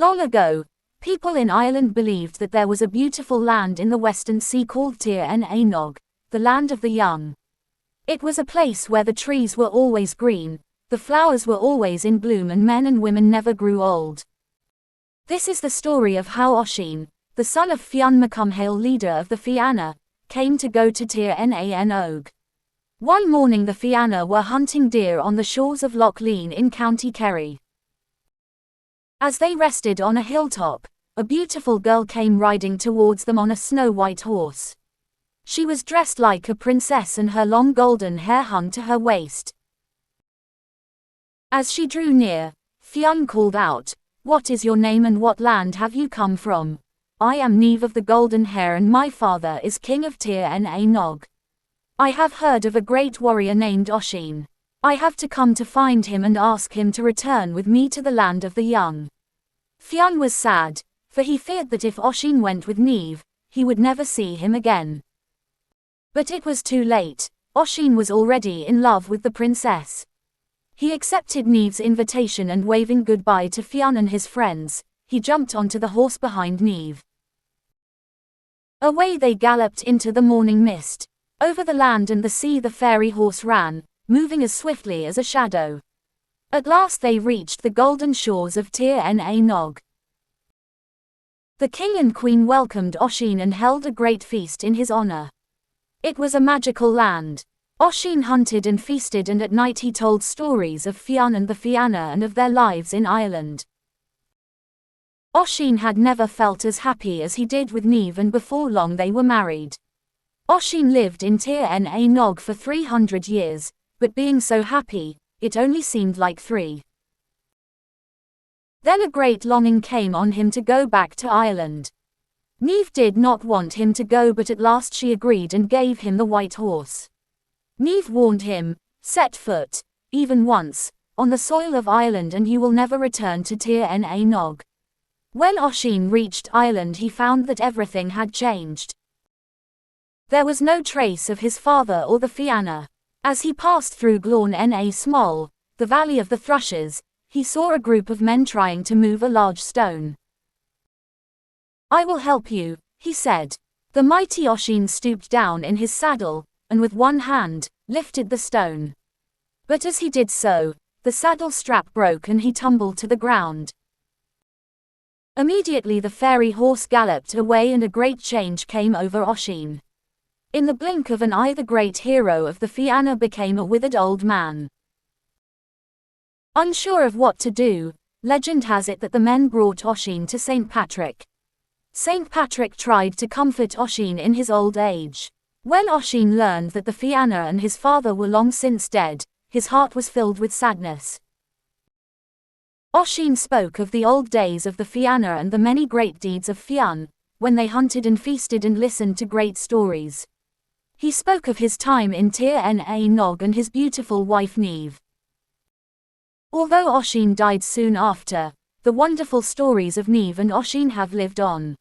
Long ago, people in Ireland believed that there was a beautiful land in the western sea called Tír an Éineog, the land of the young. It was a place where the trees were always green, the flowers were always in bloom, and men and women never grew old. This is the story of how Oisín, the son of Fionn Macumhale, leader of the Fianna, came to go to Tír an Éineog. One morning the Fianna were hunting deer on the shores of Loch Lean in County Kerry. As they rested on a hilltop, a beautiful girl came riding towards them on a snow-white horse. She was dressed like a princess and her long golden hair hung to her waist. As she drew near, Fionn called out, "What is your name and what land have you come from?" "I am Niamh of the golden hair and my father is king of Tír an Éineog. I have heard of a great warrior named Oisín. I have to come to find him and ask him to return with me to the land of the young." Fionn was sad, for he feared that if Oisín went with Niamh, he would never see him again. But it was too late. Oisín was already in love with the princess. He accepted Niamh's invitation and, waving goodbye to Fionn and his friends, he jumped onto the horse behind Niamh. Away they galloped into the morning mist. Over the land and the sea the fairy horse ran, moving as swiftly as a shadow. At last they reached the golden shores of Tír an Éineog. The king and queen welcomed Oisín and held a great feast in his honor. It was a magical land. Oisín hunted and feasted, and at night he told stories of Fionn and the Fianna and of their lives in Ireland. Oisín had never felt as happy as he did with Niamh, and before long they were married. Oisín lived in Tír an Éineog for 300 years, but being so happy, it only seemed like 3. Then a great longing came on him to go back to Ireland. Niamh did not want him to go, but at last she agreed and gave him the white horse. Niamh warned him, "Set foot, even once, on the soil of Ireland and you will never return to Tír an Éineog." When Oisín reached Ireland he found that everything had changed. There was no trace of his father or the Fianna. As he passed through Glorn na Small, the valley of the thrushes, he saw a group of men trying to move a large stone. "I will help you," he said. The mighty Oisín stooped down in his saddle, and with one hand, lifted the stone. But as he did so, the saddle strap broke and he tumbled to the ground. Immediately the fairy horse galloped away and a great change came over Oisín. In the blink of an eye the great hero of the Fianna became a withered old man. Unsure of what to do, legend has it that the men brought Oisín to St. Patrick. St. Patrick tried to comfort Oisín in his old age. When Oisín learned that the Fianna and his father were long since dead, his heart was filled with sadness. Oisín spoke of the old days of the Fianna and the many great deeds of Fionn, when they hunted and feasted and listened to great stories. He spoke of his time in Tír an Éineog and his beautiful wife Niamh. Although Oisín died soon after, the wonderful stories of Niamh and Oisín have lived on.